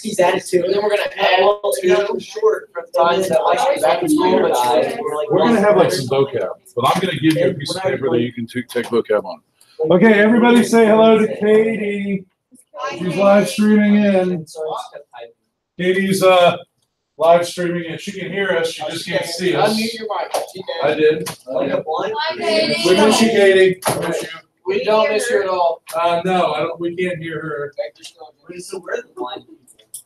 He's added 2, and then we're gonna add 2 short for times that like back in school. We're gonna have like some vocab, but I'm gonna give you a piece of paper that you can take vocab on. Okay, everybody say hello to Katie. She's live streaming in. Katie's live streaming in. She can hear us, she just can't see us. Unmute your mic. I did. Hi, Katie. We miss you, Katie. We miss you. We don't miss you at all. No, I don't. We can't hear her. So we're the blind people.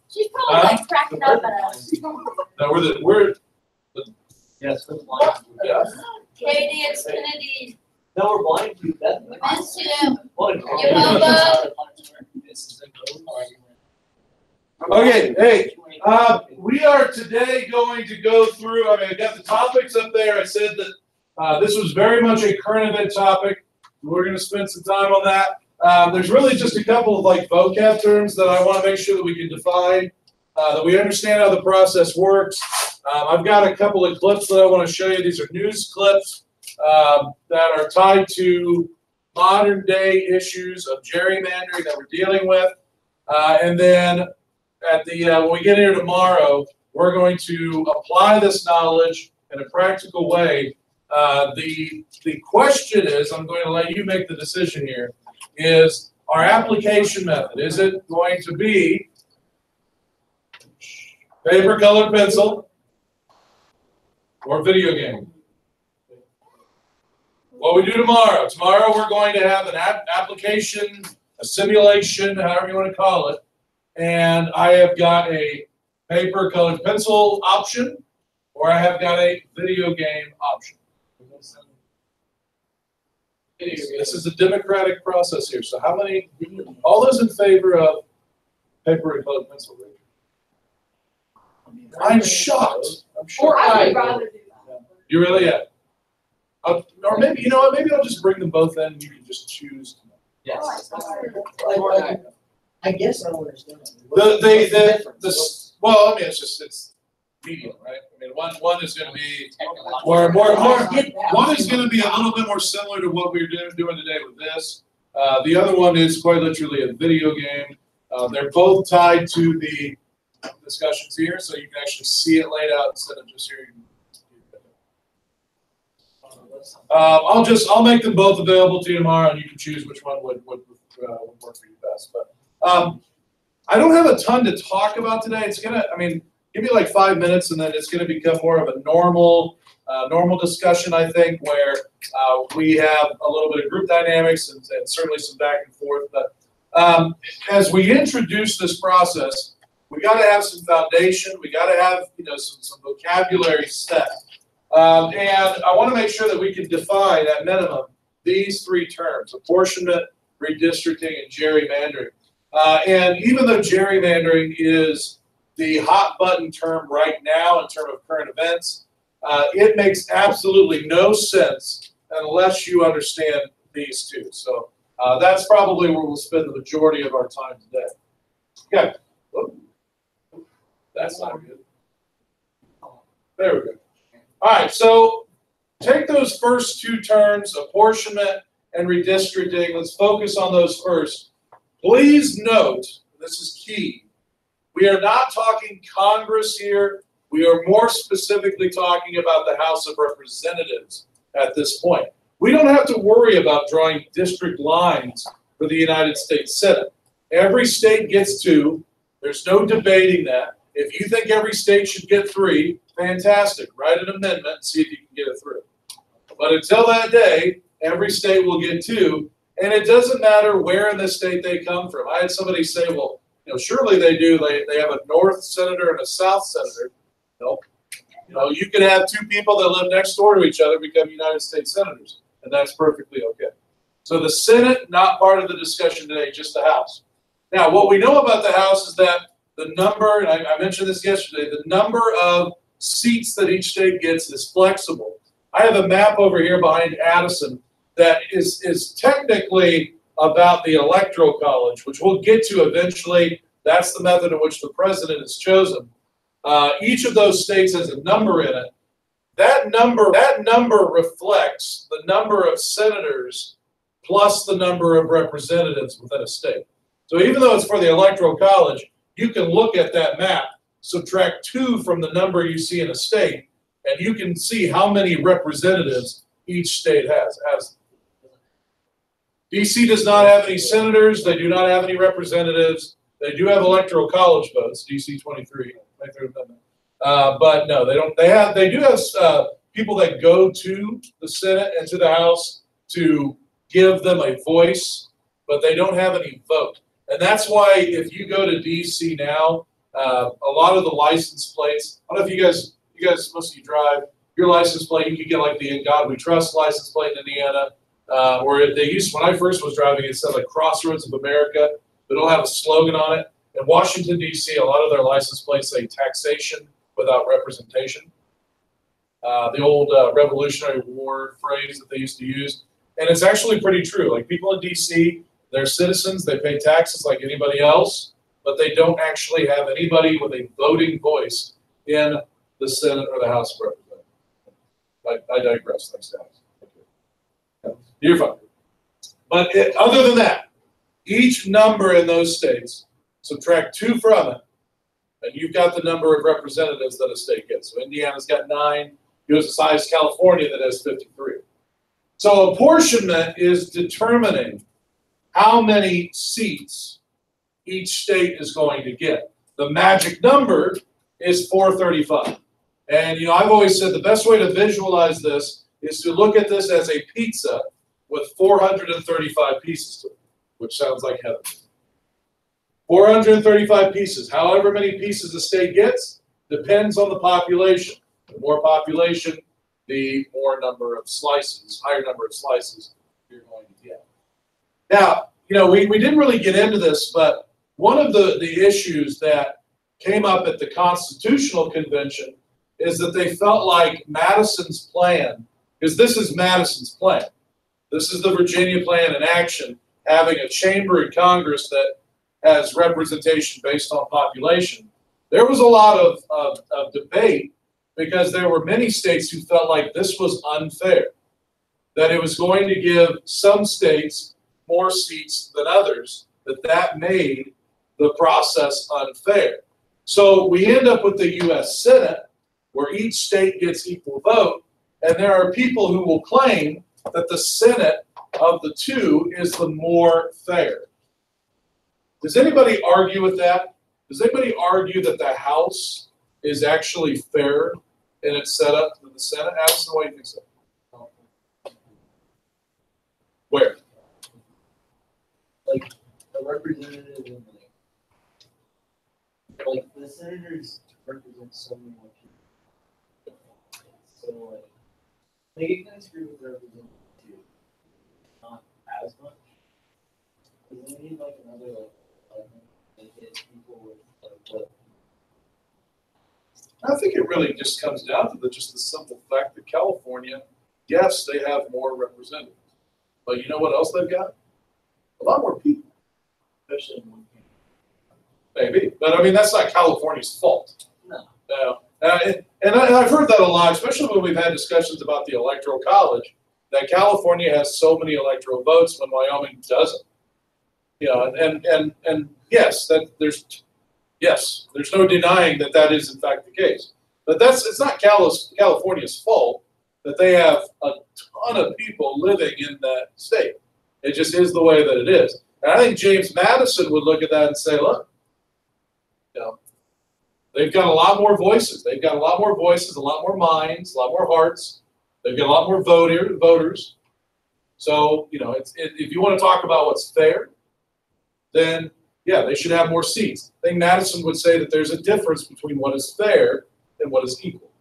She's probably like cracking up at us. No, we're the Yes, we're the blind people. yeah. Katie, it's Kennedy. No, we're blind people. We miss you. Okay, hey, we are today going to go through, I got the topics up there. I said that this was very much a current event topic. We're going to spend some time on that. There's really just a couple of like vocab terms that I want to make sure that we can define, that we understand how the process works. I've got a couple of clips that I want to show you. These are news clips that are tied to modern day issues of gerrymandering that we're dealing with. And then at the when we get here tomorrow, we're going to apply this knowledge in a practical way. The question is, I'm going to let you make the decision here, is our application method. Is it going to be paper, colored pencil, or video game? What we do tomorrow. Tomorrow we're going to have an application, a simulation, however you want to call it. And I have got a paper, colored pencil option, or I have got a video game option. This is a democratic process here. So how many, all those in favor of paper and colored pencil? I'm shocked. I'm shocked. I would rather do that. You really? Yeah. Or maybe, you know what, maybe I'll just bring them both in and you can just choose. Yes. I guess I don't understand. Well, I mean, it's medium, right? I mean, one is going to be more, one is going to be a little bit more similar to what we're doing today with this. The other one is quite literally a video game. They're both tied to the discussions here, so you can actually see it laid out instead of just hearing. I'll make them both available to you tomorrow, and you can choose which one would work for you best. But I don't have a ton to talk about today. It's gonna, I mean, give me like 5 minutes, and then it's gonna become more of a normal discussion, I think, where we have a little bit of group dynamics and certainly some back and forth. But as we introduce this process, we got to have some foundation. We got to have some vocabulary set. And I want to make sure that we can define, at minimum, these 3 terms: apportionment, redistricting, and gerrymandering. And even though gerrymandering is the hot button term right now in terms of current events, it makes absolutely no sense unless you understand these 2. So that's probably where we'll spend the majority of our time today. Okay. Whoop. That's not good. There we go. All right, so take those first 2 terms, apportionment and redistricting. Let's focus on those first. Please note, this is key, we are not talking Congress here. We are more specifically talking about the House of Representatives at this point. We don't have to worry about drawing district lines for the United States Senate. Every state gets 2. There's no debating that. If you think every state should get 3, fantastic. Write an amendment and see if you can get it through. But until that day, every state will get 2, and it doesn't matter where in the state they come from. I had somebody say, well, surely they do. They have a North Senator and a South Senator. Nope. You could have 2 people that live next door to each other become United States Senators, and that's perfectly okay. So the Senate, not part of the discussion today, just the House. Now, what we know about the House is that the number, and I mentioned this yesterday, the number of seats that each state gets is flexible. I have a map over here behind Addison that is technically about the Electoral College, which we'll get to eventually. That's the method in which the president is chosen. Each of those states has a number in it. That number reflects the number of senators plus the number of representatives within a state. So even though it's for the Electoral College, you can look at that map, subtract 2 from the number you see in a state, and you can see how many representatives each state has. DC does not have any senators. They do not have any representatives. They do have Electoral College votes, DC 23 Amendment. But no, they don't. They do have people that go to the Senate and to the House to give them a voice, but they don't have any vote. And that's why if you go to DC now, a lot of the license plates. I don't know if you guys, most of you drive. Your license plate, you could get like the "In God We Trust" license plate in Indiana. Or they used, when I first was driving, it said like Crossroads of America, but it'll have a slogan on it. In Washington, D.C., a lot of their license plates say taxation without representation. The old Revolutionary War phrase that they used to use. And it's actually pretty true. Like people in D.C., they're citizens, they pay taxes like anybody else, but they don't actually have anybody with a voting voice in the Senate or the House of Representatives. I digress. Thanks, guys. You're fine. But other than that, each number in those states, subtract 2 from it, and you've got the number of representatives that a state gets. So Indiana's got 9, goes as high as California that has 53. So apportionment is determining how many seats each state is going to get. The magic number is 435. And I've always said the best way to visualize this is to look at this as a pizza with 435 pieces to it, which sounds like heaven. 435 pieces. However many pieces the state gets depends on the population. The more population, the more number of slices, higher number of slices you're going to get. Now, we didn't really get into this, but one of the issues that came up at the Constitutional Convention is that they felt like Madison's plan, because this is Madison's plan. This is the Virginia plan in action, having a chamber in Congress that has representation based on population. There was a lot of debate because there were many states who felt like this was unfair, that it was going to give some states more seats than others, that made the process unfair. So we end up with the U.S. Senate, where each state gets equal vote, and there are people who will claim that the Senate of the 2 is the more fair. Does anybody argue with that? Does anybody argue that the House is actually fairer in its setup than the Senate? Addison, why do you think so? Where? Like a representative and like the senators represent so many more people. So like it can screw with representative too. Not as much. Because we need like another like get people with what. I think it really just comes down to just the simple fact that California, yes, they have more representatives, but you know what else they've got? A lot more people. Especially in one county. Maybe, but I mean that's not California's fault. No. And I've heard that a lot, especially when we've had discussions about the Electoral College, that California has so many electoral votes when Wyoming doesn't. And yes, there's no denying that is in fact the case. But it's not California's fault that they have a ton of people living in that state. It just is the way that it is. And I think James Madison would look at that and say, look, they've got a lot more voices. They've got a lot more voices, a lot more minds, a lot more hearts. They've got a lot more voters. So, if you want to talk about what's fair, then, yeah, they should have more seats. I think Madison would say that there's a difference between what is fair and what is equal.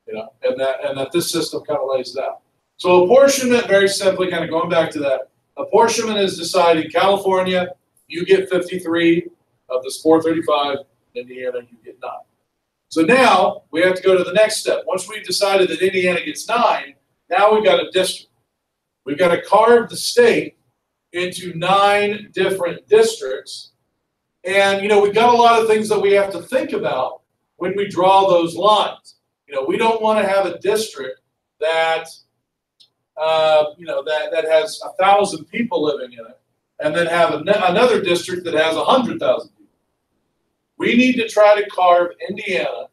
And that this system kind of lays it out. So apportionment, very simply, kind of going back to that, apportionment is decided. California, you get 53 of this 435. Indiana, you get 9. So now we have to go to the next step. Once we've decided that Indiana gets 9, now we've got a district. We've got to carve the state into 9 different districts. And, we've got a lot of things that we have to think about when we draw those lines. We don't want to have a district that, that has 1,000 people living in it, and then have another district that has 100,000 people. We need to try to carve Indiana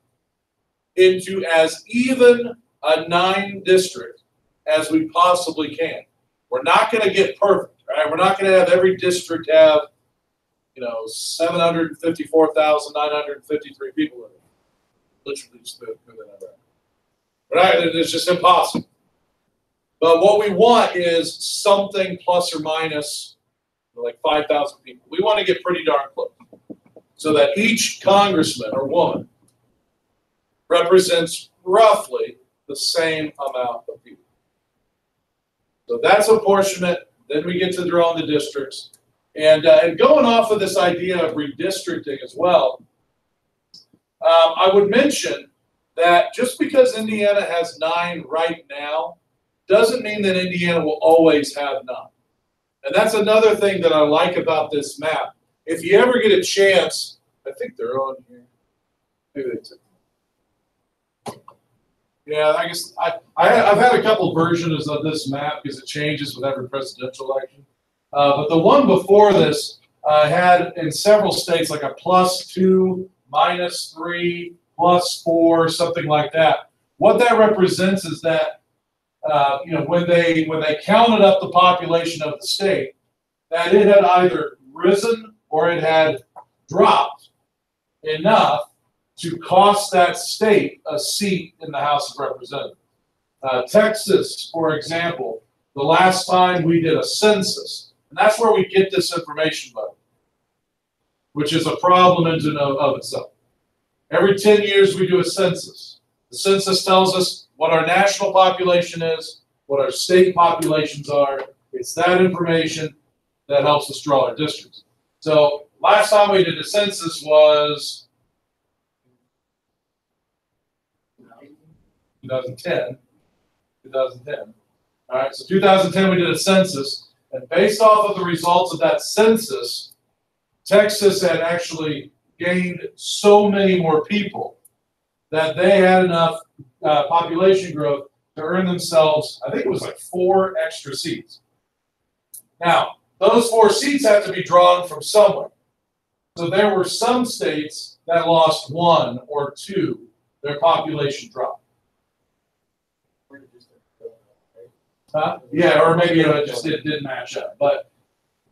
into as even a 9 district as we possibly can. We're not going to get perfect, right? We're not going to have every district have, 754,953 people in it. Literally just the number. Right? It's just impossible. But what we want is something plus or minus like 5,000 people. We want to get pretty darn close so that each congressman or woman represents roughly the same amount of people. So that's apportionment. Then we get to drawing the districts. And going off of this idea of redistricting as well, I would mention that just because Indiana has 9 right now doesn't mean that Indiana will always have 9. And that's another thing that I like about this map. If you ever get a chance, I think they're on here. Maybe they took them. Yeah, I guess I've had a couple versions of this map because it changes with every presidential election. But the one before this had in several states like a +2, -3, +4, something like that. What that represents is that when they counted up the population of the state, that it had either risen or it had dropped enough to cost that state a seat in the House of Representatives. Texas, for example, the last time we did a census, and that's where we get this information about, which is a problem in and of itself. Every 10 years we do a census. The census tells us what our national population is, what our state populations are. It's that information that helps us draw our districts. So last time we did a census was 2010. All right, so 2010 we did a census, and based off of the results of that census, Texas had actually gained so many more people that they had enough population growth to earn themselves, I think it was like 4 extra seats. Now, those 4 seats have to be drawn from somewhere. So there were some states that lost 1 or 2, their population dropped. Yeah, or maybe it just didn't match up. But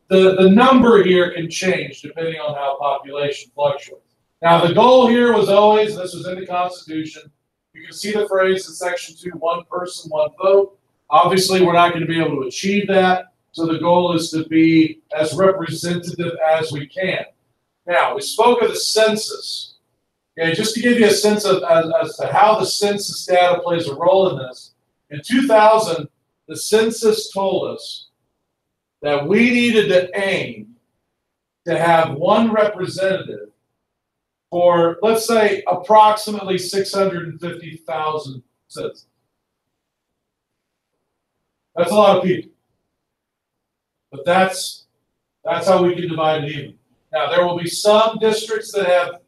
the number here can change depending on how population fluctuates. Now, the goal here was always, this was in the Constitution, you can see the phrase in Section 2, 1 person, 1 vote. Obviously, we're not going to be able to achieve that, so the goal is to be as representative as we can. Now, we spoke of the census. Okay, just to give you a sense of as to how the census data plays a role in this, in 2000, the census told us that we needed to aim to have 1 representative for, let's say, approximately 650,000 citizens. That's a lot of people. But that's how we can divide it even. Now, there will be some districts that have,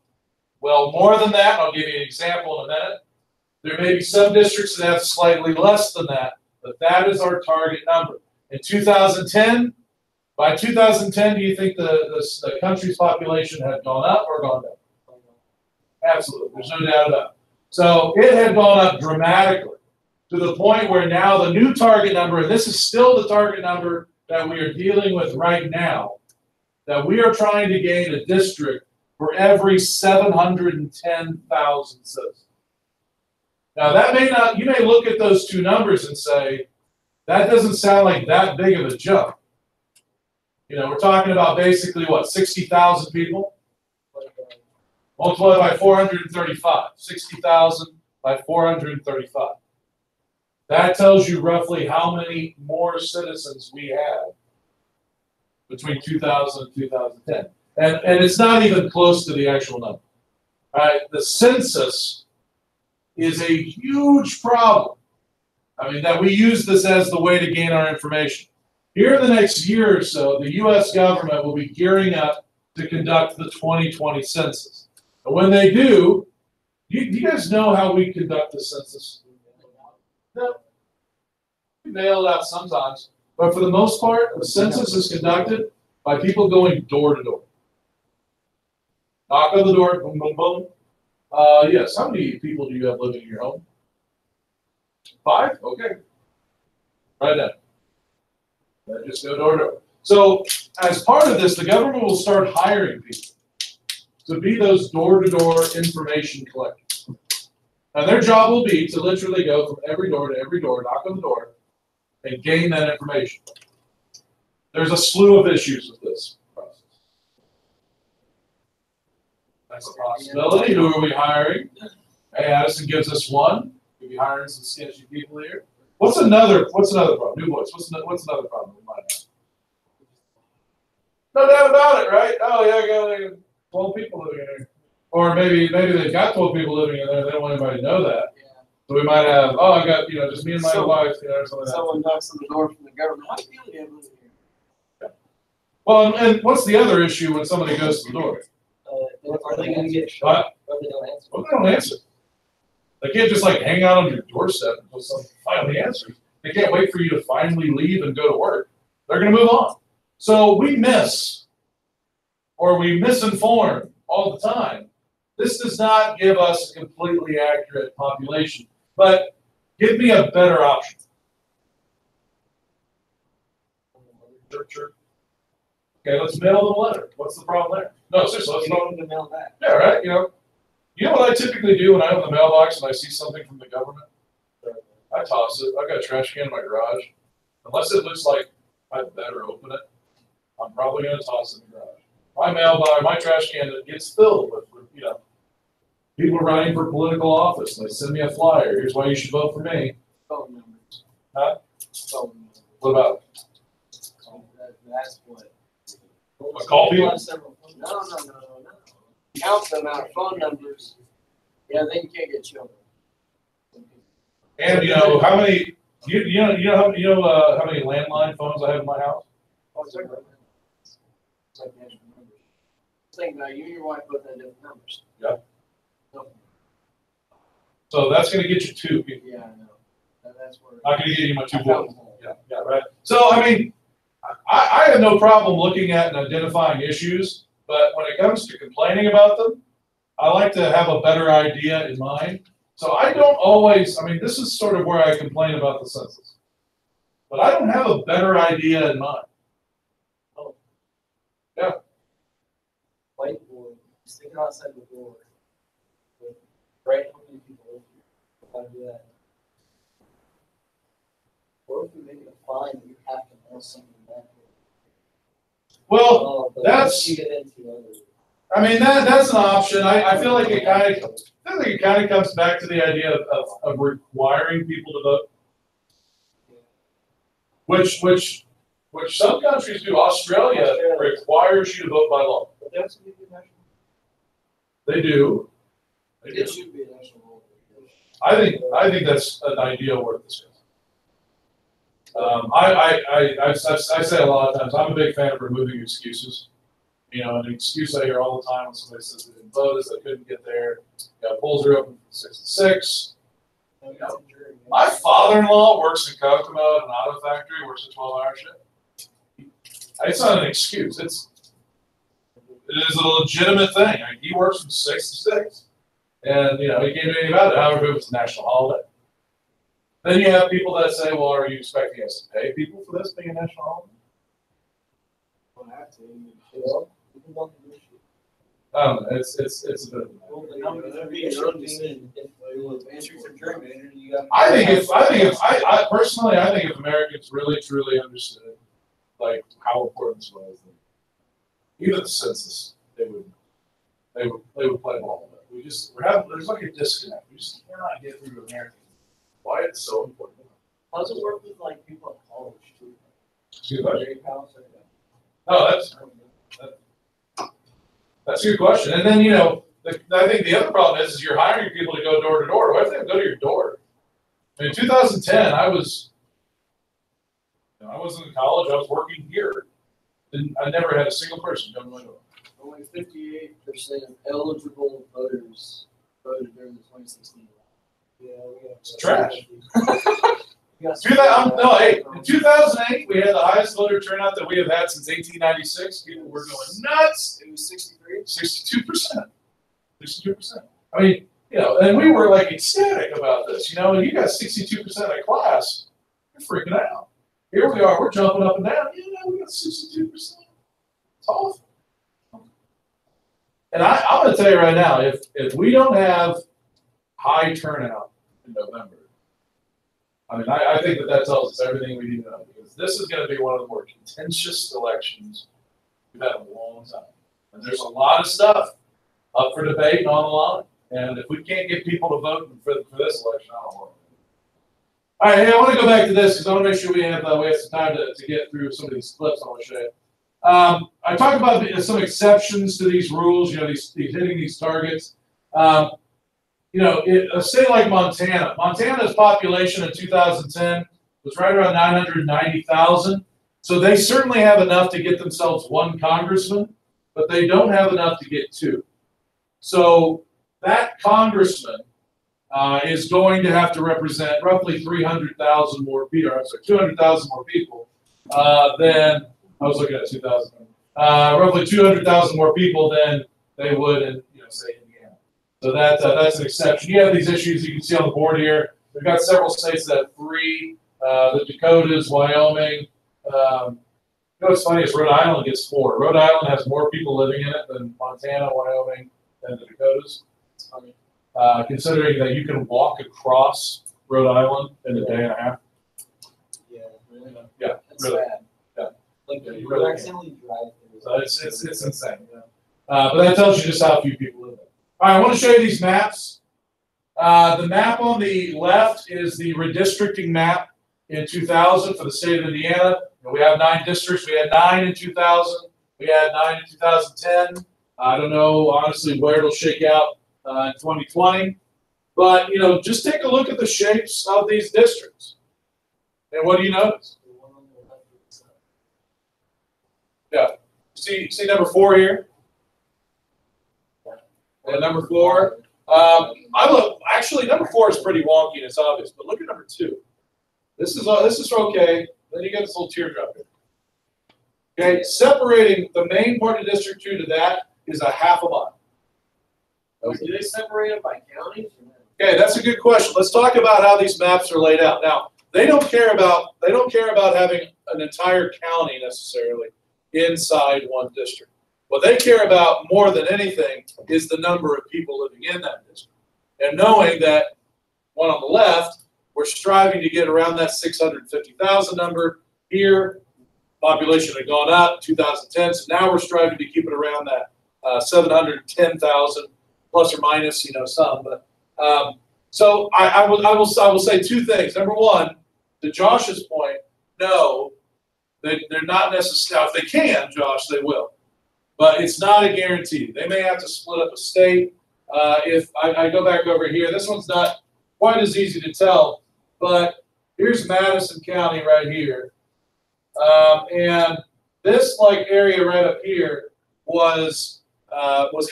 well, more than that. I'll give you an example in a minute. There may be some districts that have slightly less than that, but that is our target number. In 2010, by 2010, do you think the country's population had gone up or gone down? Absolutely, there's no doubt about it. So it had gone up dramatically to the point where now the new target number, and this is still the target number that we are dealing with right now, that we are trying to gain a district for every 710,000 citizens. Now that may not, you may look at those 2 numbers and say, that doesn't sound like that big of a jump. We're talking about basically what, 60,000 people? Multiply by 435, 60,000 by 435. That tells you roughly how many more citizens we have between 2000 and 2010. And it's not even close to the actual number. All right, the census is a huge problem. I mean, that we use this as the way to gain our information. Here in the next year or so, the U.S. government will be gearing up to conduct the 2020 census. And when they do, you guys know how we conduct the census? No. We mail it out sometimes. But for the most part, the census is conducted by people going door to door. Knock on the door, boom, boom, boom. Yes, how many people do you have living in your home? 5? Okay. Right now. Just go door to door. So as part of this, the government will start hiring people to be those door-to-door information collectors. And their job will be to literally go from every door to every door, knock on the door, and gain that information. There's a slew of issues with this process. That's a possibility. Who are we hiring? Hey, Addison gives us one. We'll be hiring some sketchy people here. What's another problem? New voice. What's another problem we might have? No doubt about it, right? Oh yeah, I got 12 people living in there. Or maybe they've got 12 people living in there, they don't want anybody to know that. Yeah. So we might have, oh, I got, just me and my wife, or something like that. Someone knocks on the door from the government. How do you feel living here? Well, and what's the other issue when somebody goes to the door? Are they going to get shot? Or they don't answer? Well, they don't answer. They can't just like hang out on your doorstep until someone finally answers. They can't wait for you to finally leave and go to work. They're going to move on. So we miss, or we misinform all the time. This does not give us a completely accurate population, but give me a better option. Sure. Okay, let's mail them a letter. What's the problem there? No, seriously, let's mail them to mail back. Yeah, right. You know what I typically do when I open the mailbox and I see something from the government? I toss it. I've got a trash can in my garage. Unless it looks like I better open it, I'm probably going to toss it in the garage. My mailbox, my trash can, it gets filled with people running for political office. They send me a flyer. Here's why you should vote for me. Phone numbers. Huh? Phone numbers. What about it? That's what. A call people? No. Count the amount of phone numbers. Yeah, then you can't get children. And how many? You know how many landline phones I have in my house? Oh, it's like national numbers. Think about you and your wife both have different numbers. Yeah. No. So that's going to get you 2 people. Yeah, I know. That's where. Not going to get you my 2 votes. Yeah, right. So I mean, I have no problem looking at and identifying issues, but when it comes to complaining about them, I like to have a better idea in mind. So I don't always, this is sort of where I complain about the census. But I don't have a better idea in mind. Oh. Yeah. Whiteboard, sticking outside the door. Right, how many people live here? How do that? Or if we make it a fine, you have to know something back. Well, that's. You get into others. That's an option. I feel like it kind of comes back to the idea of requiring people to vote, which some countries do. Australia requires you to vote by law. But that's a national. They do. It should be a national rule. I think that's an idea worth discussing. I say a lot of times, I'm a big fan of removing excuses. An excuse I hear all the time when somebody says they didn't vote is they couldn't get there. Polls are open from 6 to 6. My father-in-law works in Kokomo at an auto factory, works a 12-hour shift. It's not an excuse. It is a legitimate thing. He works from 6 to 6. And, he can't do anything about it. However, if it's a national holiday. Then you have people that say, well, are you expecting us to pay people for this being a national holiday? I don't know. It's a bit of personally, I think if Americans really truly understood like how important this was, even the census, they would play ball with it. There's like a disconnect. We just cannot get through to Americans why it's so important. How does it work with like people at college too? Excuse me? Oh, that's a good question. And then, I think the other problem is you're hiring people to go door to door. What if they go to your door? In 2010, I wasn't in college. I was working here. I never had a single person come to my door. Only 58% of eligible voters voted during the 2016 election. Yeah, it's trash. No, hey, in 2008, we had the highest voter turnout that we have had since 1896. People were going nuts. It was 63. 62%. 62%. I mean, you know, and we were like ecstatic about this. You know, and you got 62% of class, you're freaking out. Here we are, we're jumping up and down. Yeah, we got 62%. It's awful. And I'm going to tell you right now, if we don't have high turnout in November, I mean, I think that tells us everything we need to know, because this is going to be one of the more contentious elections we've had in a long time. And there's a lot of stuff up for debate and on the line. And if we can't get people to vote for this election, I don't know. All right, hey, I want to go back to this because I want to make sure we have some time to get through some of these clips I want to show you. I talked about some exceptions to these rules, you know, these hitting these targets. You know, a state like Montana, Montana's population in 2010 was right around 990,000. So they certainly have enough to get themselves one congressman, but they don't have enough to get two. So that congressman is going to have to represent roughly 300,000 more people, or sorry, 200,000 more people than, I was looking at 2,000, roughly 200,000 more people than they would in, you know, say Indiana. So that's an exception. You have these issues you can see on the board here. We've got several states that have 3, the Dakotas, Wyoming. You know what's funny is Rhode Island gets 4. Rhode Island has more people living in it than Montana, Wyoming, and the Dakotas. It's funny. Considering that you can walk across Rhode Island in a day and a half. Yeah, really. Yeah, That's really. sad. Yeah. Like Yeah, you you really accidentally drive through. So it's insane. Yeah. But that tells you just how few people live there. All right, I want to show you these maps. The map on the left is the redistricting map in 2000 for the state of Indiana. We have 9 districts. We had 9 in 2000. We had 9 in 2010. I don't know, honestly, where it'll shake out in 2020. But, you know, just take a look at the shapes of these districts. And what do you notice? Yeah. See number 4 here? And number 4. Actually, number 4 is pretty wonky and it's obvious, but look at number 2. This is okay. Then you get this little teardrop here. Okay, separating the main part of District 2 to that is a half a mile. Okay. Do they separate it by counties? Okay, that's a good question. Let's talk about how these maps are laid out. Now, they don't care about having an entire county necessarily inside one district. What they care about more than anything is the number of people living in that district. And knowing that, one on the left, we're striving to get around that 650,000 number. Here, population had gone up 2010, so now we're striving to keep it around that 710,000 plus or minus, you know, some. But so I will say 2 things. Number 1, to Josh's point, no, they're not necessarily. If they can, Josh, they will. But it's not a guarantee. They may have to split up a state. If I go back over here, this one's not quite as easy to tell, but here's Madison County right here. And this like area right up here was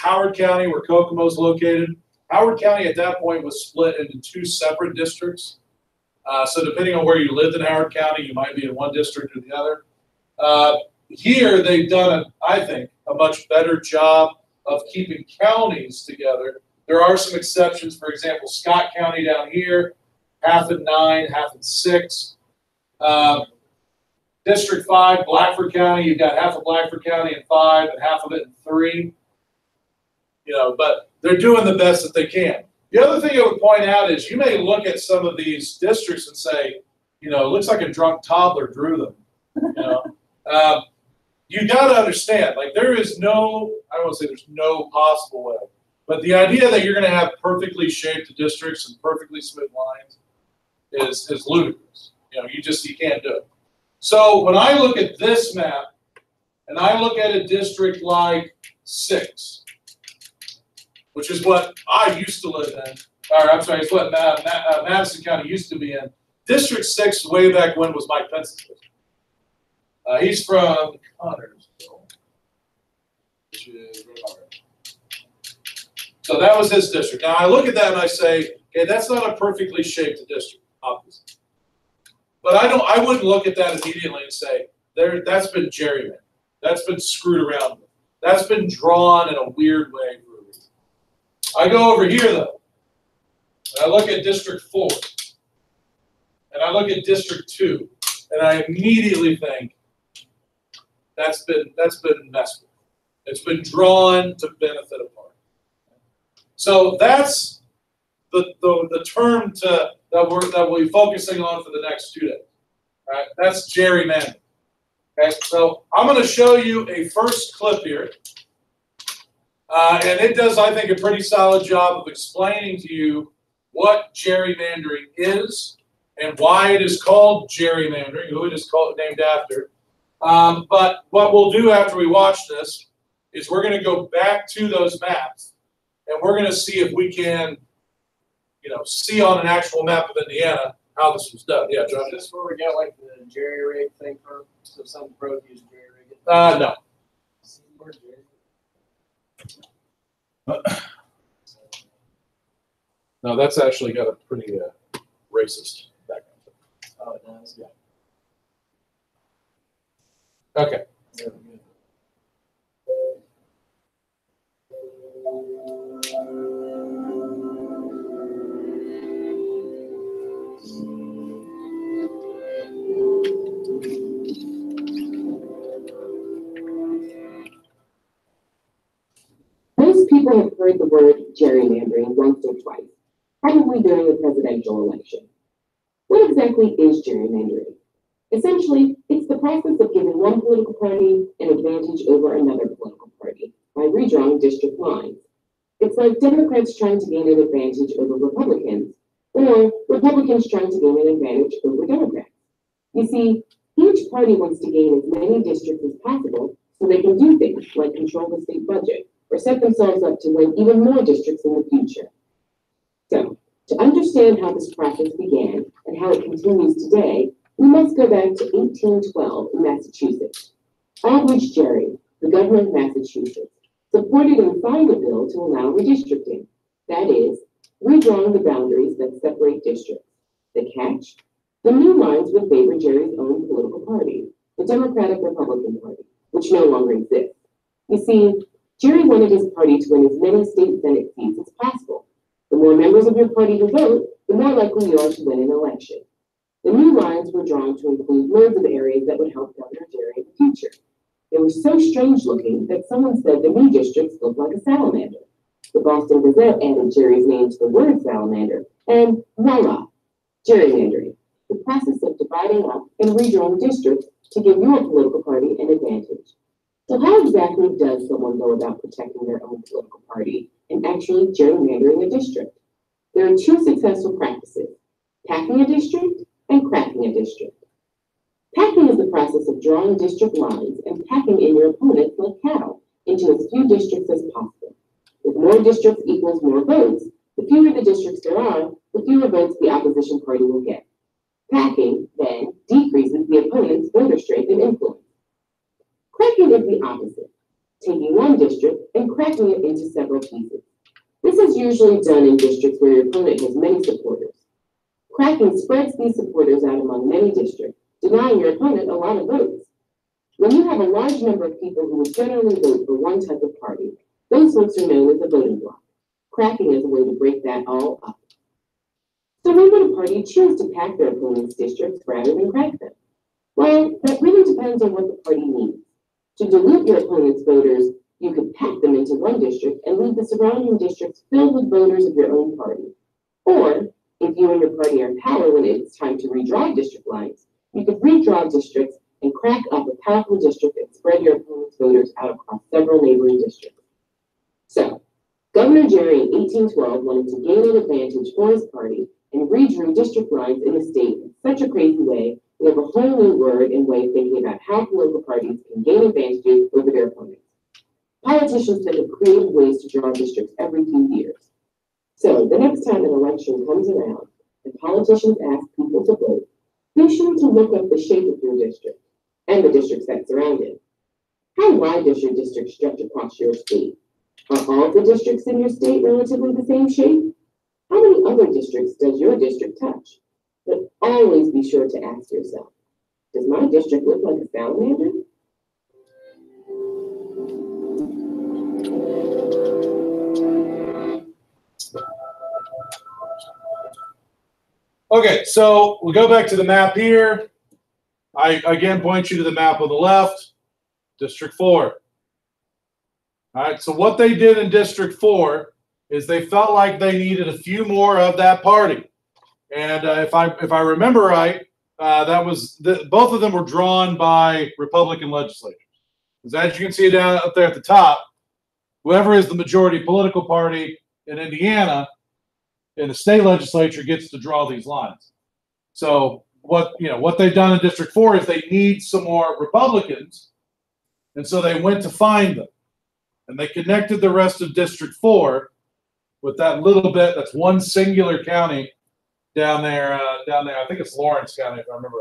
Howard County, where Kokomo's located. Howard County at that point was split into 2 separate districts. So depending on where you lived in Howard County, you might be in one district or the other. Here, they've done, I think, a much better job of keeping counties together. There are some exceptions. For example, Scott County down here, half in 9, half in 6. District 5, Blackford County, you've got half of Blackford County in 5 and half of it in 3. You know, but they're doing the best that they can. The other thing I would point out is you may look at some of these districts and say, you know, it looks like a drunk toddler drew them. You know, you got to understand, like there is no, I don't want to say there's no possible way, but the idea that you're going to have perfectly shaped districts and perfectly smooth lines is ludicrous. You know, you can't do it. So when I look at this map and I look at a district like 6, which is what I used to live in, or I'm sorry, it's what Madison County used to be in. District 6 way back when was Mike Pence's district. He's from Connersville, which is right about right. So that was his district. Now I look at that and I say, okay, that's not a perfectly shaped district, obviously. But I wouldn't look at that immediately and say, that's been gerrymandered. That's been screwed around with. That's been drawn in a weird way for a reason. I go over here though, and I look at District 4, and I look at District 2, and I immediately think that's been messed with. It's been drawn to benefit a party. So that's the term that we'll be focusing on for the next 2 days. Right? That's gerrymandering. Okay, so I'm going to show you a first clip here, and it does, I think, a pretty solid job of explaining to you what gerrymandering is and why it is called gerrymandering, who it is named after. But what we'll do after we watch this is we're going to go back to those maps, and we're going to see if we can, see on an actual map of Indiana how this was done. Yeah, John. Is this where we got like the jerry rig thing from? So some pro use jerry rig? No. No, that's actually got a pretty racist background. Oh, it does? Yeah. Okay. Very good. Most people have heard the word gerrymandering once or twice, probably during the presidential election. What exactly is gerrymandering? Essentially, it's the process of giving one political party an advantage over another political party by redrawing district lines. It's like Democrats trying to gain an advantage over Republicans, or Republicans trying to gain an advantage over Democrats. You see, each party wants to gain as many districts as possible so they can do things like control the state budget or set themselves up to win even more districts in the future. So, to understand how this process began and how it continues today, we must go back to 1812 in Massachusetts. Aldrich Gerry, the governor of Massachusetts, supported and signed a bill to allow redistricting. That is, redrawing the boundaries that separate districts. The catch? The new lines would favor Gerry's own political party, the Democratic Republican Party, which no longer exists. You see, Gerry wanted his party to win as many state Senate seats as possible. The more members of your party who vote, the more likely you are to win an election. The new lines were drawn to include loads of areas that would help Governor Gerry in the future. They were so strange looking that someone said the new districts looked like a salamander. The Boston Gazette added Gerry's name to the word salamander, and voila, gerrymandering, the process of dividing up and redrawing districts to give your political party an advantage. So how exactly does someone go about protecting their own political party and actually gerrymandering a district? There are 2 successful practices: packing a district and cracking a district. Packing is the process of drawing district lines and packing in your opponents like cattle into as few districts as possible. If more districts equals more votes, the fewer the districts there are, the fewer votes the opposition party will get. Packing, then, decreases the opponent's voter strength and influence. Cracking is the opposite, taking one district and cracking it into several pieces. This is usually done in districts where your opponent has many supporters. Cracking spreads these supporters out among many districts, denying your opponent a lot of votes. When you have a large number of people who would generally vote for one type of party, those votes are known as a voting bloc. Cracking is a way to break that all up. So when would a party choose to pack their opponent's districts rather than crack them? Well, that really depends on what the party needs. To dilute your opponent's voters, you could pack them into one district and leave the surrounding districts filled with voters of your own party. Or, if you and your party are in power when it's time to redraw district lines, you could redraw districts and crack up a powerful district and spread your opponent's voters out across several neighboring districts. So, Governor Gerry in 1812 wanted to gain an advantage for his party and redrew district lines in the state in such a crazy way, we have a whole new word and way of thinking about how political parties can gain advantages over their opponents. Politicians think of creative ways to draw districts every few years. So the next time an election comes around and politicians ask people to vote, be sure to look up the shape of your district and the districts that surround it. How wide does your district stretch across your state? Are all the districts in your state relatively the same shape? How many other districts does your district touch? But always be sure to ask yourself, does my district look like a salamander? Okay, so we'll go back to the map here. I again point you to the map on the left, District 4. All right, so what they did in District 4 is they felt like they needed a few more of that party. And if I remember right, that was both of them were drawn by Republican legislators. Because as you can see down up there at the top, whoever is the majority political party in Indiana in the state legislature gets to draw these lines. So what they've done in District 4 is they need some more Republicans, and so they went to find them, and they connected the rest of District 4 with that little bit. That's one singular county down there. I think it's Lawrence County, if I remember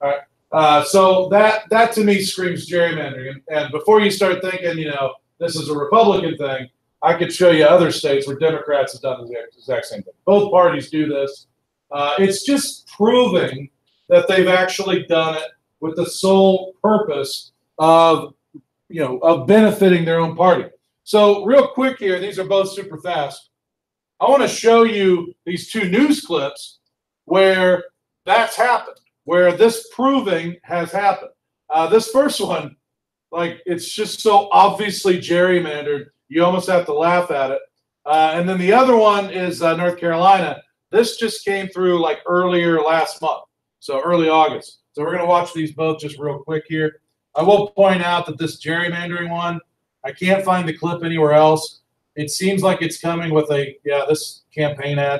right. All right. So that to me screams gerrymandering. And before you start thinking, this is a Republican thing, I could show you other states where Democrats have done the exact same thing. Both parties do this. It's just proving that they've actually done it with the sole purpose of benefiting their own party. So real quick here, these are both super fast. I want to show you these two news clips where that's happened, where this proving has happened. This first one, it's just so obviously gerrymandered, you almost have to laugh at it. And then the other one is North Carolina. This just came through earlier last month, so early August. So we're going to watch these both just real quick here. I will point out that this gerrymandering one, I can't find the clip anywhere else. It seems like it's coming with this campaign ad.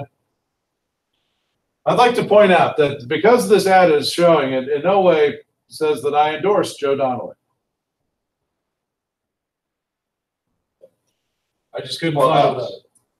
I'd like to point out that because this ad is showing, it in no way says that I endorse Joe Donnelly. I just couldn't find it.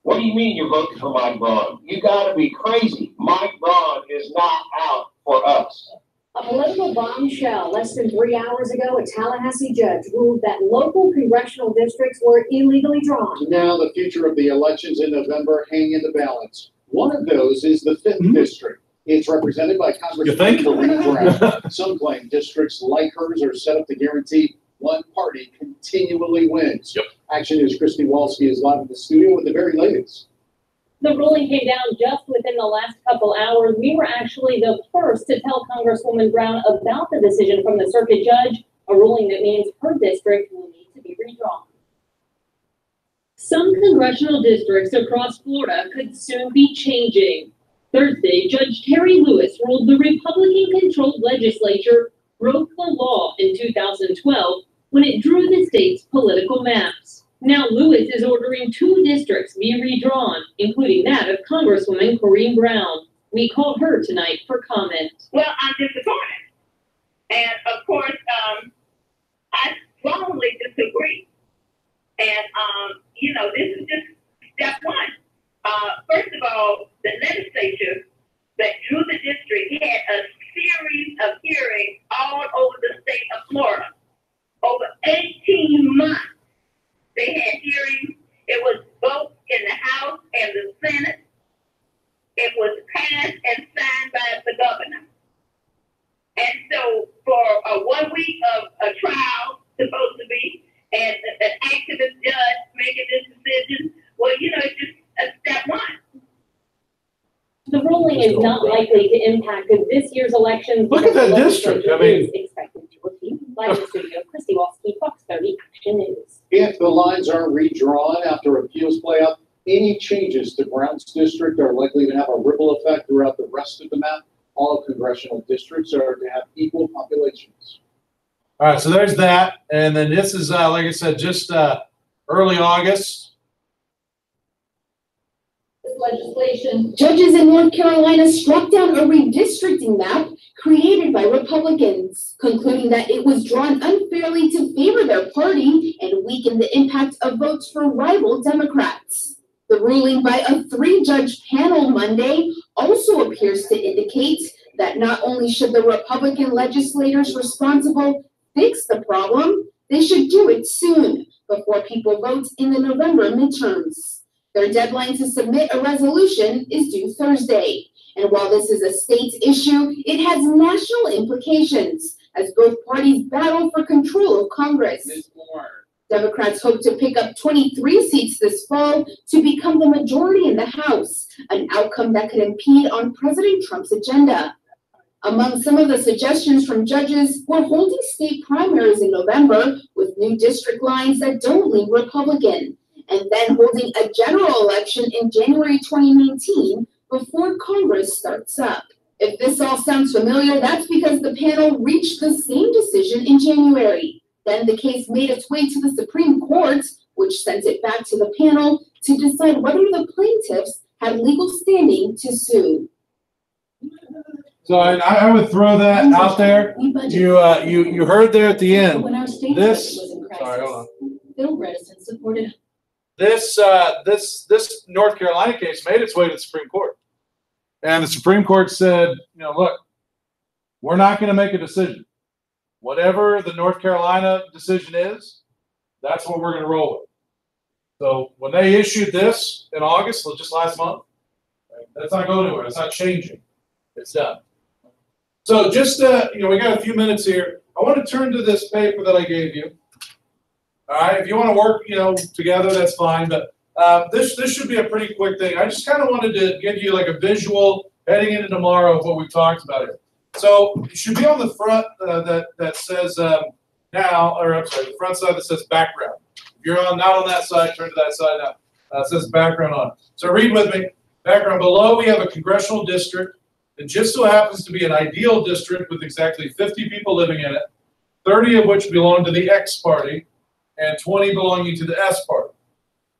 What do you mean you're voting for Mike Braun? You got to be crazy. Mike Braun is not out for us. A political bombshell. Less than 3 hours ago, a Tallahassee judge ruled that local congressional districts were illegally drawn. Now the future of the elections in November hang in the balance. One of those is the 5th district. It's represented by Congressman Corinne Brown. Some claim districts like hers are set up to guarantee one party continually wins. Yep. Action News' Christy Walski is live in the studio with the very latest. The ruling came down just within the last couple hours. We were actually the first to tell Congresswoman Brown about the decision from the circuit judge, a ruling that means her district will need to be redrawn. Some congressional districts across Florida could soon be changing. Thursday, Judge Terry Lewis ruled the Republican-controlled legislature broke the law in 2012 when it drew the state's political maps. Now Lewis is ordering 2 districts be redrawn, including that of Congresswoman Corinne Brown. We called her tonight for comment. Well, I'm disappointed. And of course, I strongly disagree. And, this is just step one. First of all, the legislature that drew the district had a series of hearings all over the state of Florida. Over 18 months, they had hearings. It was both in the House and the Senate. It was passed and signed by the governor. And so for 1 week of a trial, supposed to be, and an activist judge making this decision, well, it's just a step one. The ruling is not likely to impact this year's elections. Look at that district. I mean, is expected to repeat. Live in studio, Christy Walski, Fox 30 Action News. If the lines are redrawn after appeals play out, any changes to Brown's district are likely to have a ripple effect throughout the rest of the map. All congressional districts are to have equal populations. All right, so there's that. And then this is, like I said, just early August. Legislation. Judges in North Carolina struck down a redistricting map created by Republicans, concluding that it was drawn unfairly to favor their party and weaken the impact of votes for rival Democrats. The ruling by a 3-judge panel Monday also appears to indicate that not only should the Republican legislators responsible fix the problem, they should do it soon before people vote in the November midterms. Their deadline to submit a resolution is due Thursday. And while this is a state issue, it has national implications as both parties battle for control of Congress. Democrats hope to pick up 23 seats this fall to become the majority in the House, an outcome that could impede on President Trump's agenda. Among some of the suggestions from judges were holding state primaries in November with new district lines that don't lean Republican, and then holding a general election in January 2019 before Congress starts up. If this all sounds familiar, that's because the panel reached the same decision in January. Then the case made its way to the Supreme Court, which sent it back to the panel to decide whether the plaintiffs had legal standing to sue. So I would throw that out there. You heard there at the end. This, sorry, hold on. Bill Bredesen supported. This North Carolina case made its way to the Supreme Court. And the Supreme Court said, you know, look, we're not going to make a decision. Whatever the North Carolina decision is, that's what we're going to roll with. So when they issued this in August, just last month, that's not going anywhere. It's not changing. It's done. So just, you know, we got a few minutes here. I want to turn to this paper that I gave you. All right, if you want to work, you know, together, that's fine. But this should be a pretty quick thing. I just kind of wanted to give you like a visual heading into tomorrow of what we talked about here. So it should be on the front that says now, or I'm sorry, the front side that says background. If you're not on that side, turn to that side now. It says background on it. So read with me. Background below, we have a congressional district. It just so happens to be an ideal district with exactly 50 people living in it, 30 of which belong to the X party and 20 belonging to the S party.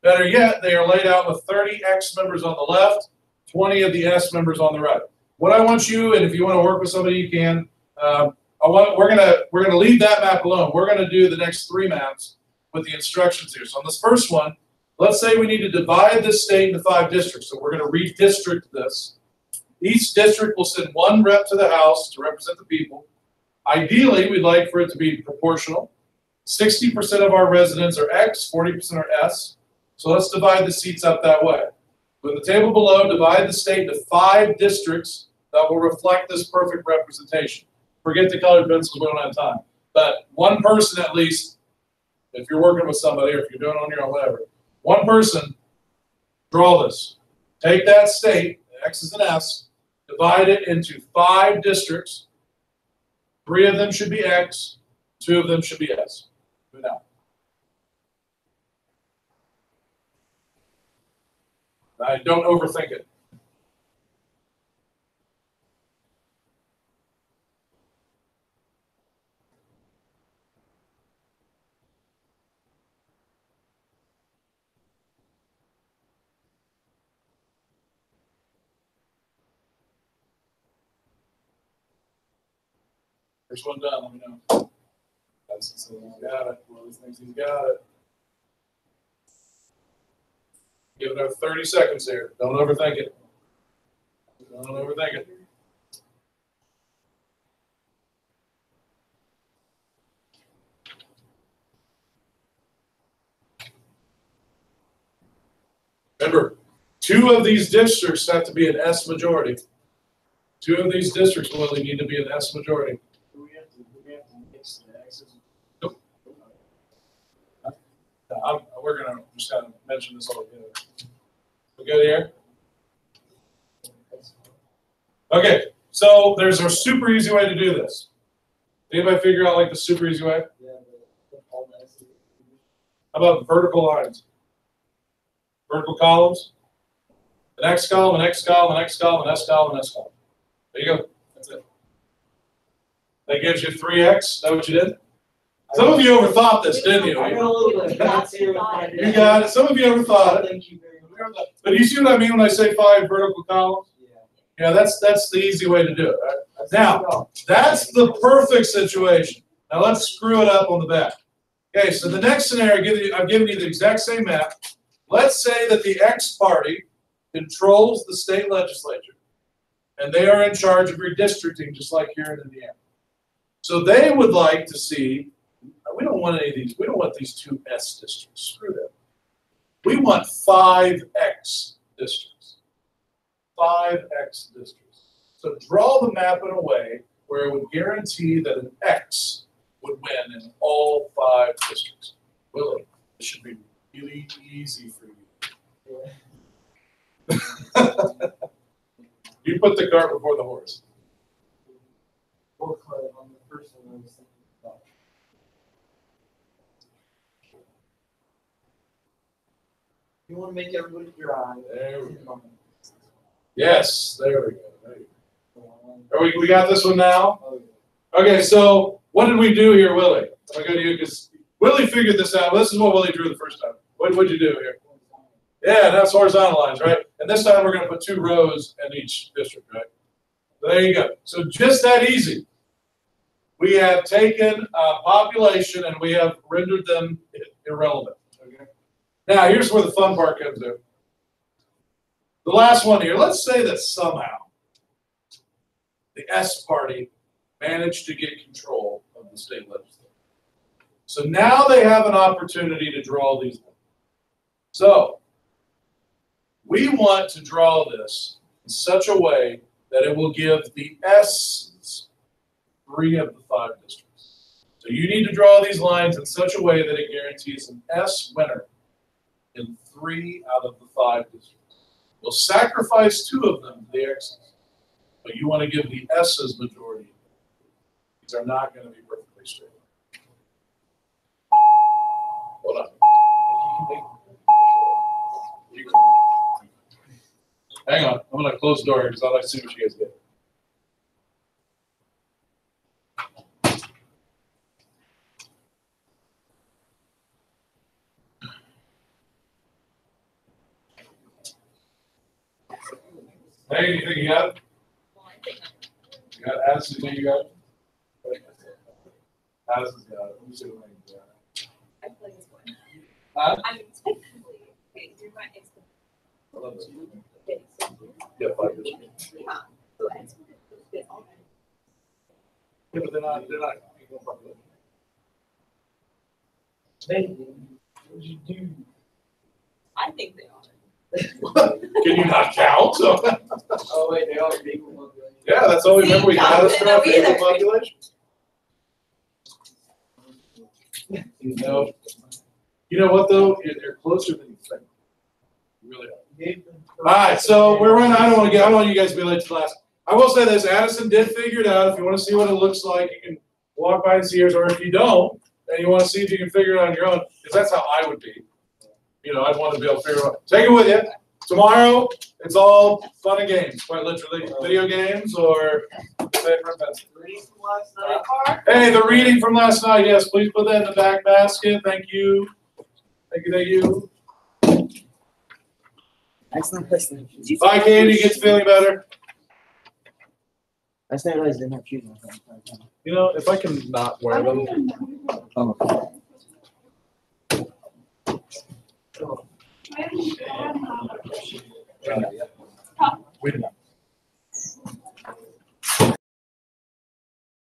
Better yet, they are laid out with 30 X members on the left, 20 of the S members on the right. What I want you, and if you want to work with somebody, you can. We're gonna leave that map alone. We're gonna do the next 3 maps with the instructions here. So on this first one, let's say we need to divide this state into 5 districts. So we're gonna redistrict this. Each district will send 1 rep to the House to represent the people. Ideally, we'd like for it to be proportional. 60% of our residents are X, 40% are S. So let's divide the seats up that way. So in the table below, divide the state into 5 districts that will reflect this perfect representation. Forget the colored pencils, we don't have time. But 1 person at least, if you're working with somebody or if you're doing it on your own, whatever, 1 person, draw this. Take that state, X's and S, divide it into 5 districts. 3 of them should be X, 2 of them should be S. Do it now. Don't overthink it. First one done, let me know. That's he's got it. Well, he thinks he's got it. Give it another 30 seconds here. Don't overthink it. Don't overthink it. Remember, 2 of these districts have to be an S majority. 2 of these districts will only need to be an S majority. Do we have to mix the X's? Nope. We're going to just kind of mention this all together. We good here? Okay, so there's a super easy way to do this. Anybody figure out like the super easy way? Yeah, How about vertical lines? Vertical columns? An X column, an X column, an X column, an S column, an S column. There you go. That's it. That gives you 3X. Is that what you did? Some of you overthought this, didn't you? I got a little bit of dots here with my You got it. Some of you overthought it. Thank you very much. But you see what I mean when I say 5 vertical columns? Yeah. Yeah, that's the easy way to do it. Right? Now, that's the perfect situation. Now let's screw it up on the back. Okay, so the next scenario, I've given you the exact same map. Let's say that the X party controls the state legislature, and they are in charge of redistricting, just like here in Indiana. So they would like to see, we don't want any of these, we don't want these 2 S districts, screw them. We want 5 X districts. 5 X districts. So draw the map in a way where it would guarantee that an X would win in all 5 districts. Willie, this should be really easy for you. You put the cart before the horse. Or credit on the first one I was thinking about. You want to make everybody dry. There we go. Yes, there we go. There you go. We got this one now? Oh, yeah. Okay, so what did we do here, Willie? I'm going to go to you because Willie figured this out. This is what Willie drew the first time. What did you do here? Yeah, that's horizontal lines, right? And this time we're going to put 2 rows in each district, right? So there you go. So just that easy. We have taken population and we have rendered them irrelevant. Okay. Now here's where the fun part comes in. The last one here. Let's say that somehow the S party managed to get control of the state legislature. So now they have an opportunity to draw these lines. So we want to draw this in such a way that it will give the S's 3 of the 5 districts. So you need to draw these lines in such a way that it guarantees an S winner in 3 out of the 5 districts. We'll sacrifice 2 of them to the X's, but you want to give the S's majority. These are not going to be perfectly straight. Hold on. Hang on, I'm going to close the door here because I'd like to see what you guys get. Hey, anything you got? You got Addison, you got it? Addison's got it. Let me see what I can do. I feel like it's going. Huh? I mean, technically, okay, do my X. Yeah, 5 districts. Yeah. So X is all right. Yeah, but they're not equal population. Maybe. What did you do? I think they are. Can you not count? Oh, wait, they are big ones. Yeah, that's all we remember. We got us No, from we equal either. population. You know what though? You're closer than you think. You really are. All right, so we're running. I don't want you guys to be late to class. I will say this: Addison did figure it out. If you want to see what it looks like, you can walk by and see yours. Or if you don't, and you want to see if you can figure it out on your own, because that's how I would be. You know, I'd want to be able to figure it out. Take it with you. Tomorrow, it's all fun and games, quite literally. Video games or paper and pencil. Hey, the reading from last night. Yes, please put that in the back basket. Thank you. Thank you. Thank you. Excellent question. Bye, Katie. Gets feeling better. I just didn't realize I didn't have shoes on. You know, if I can not wear them. Oh.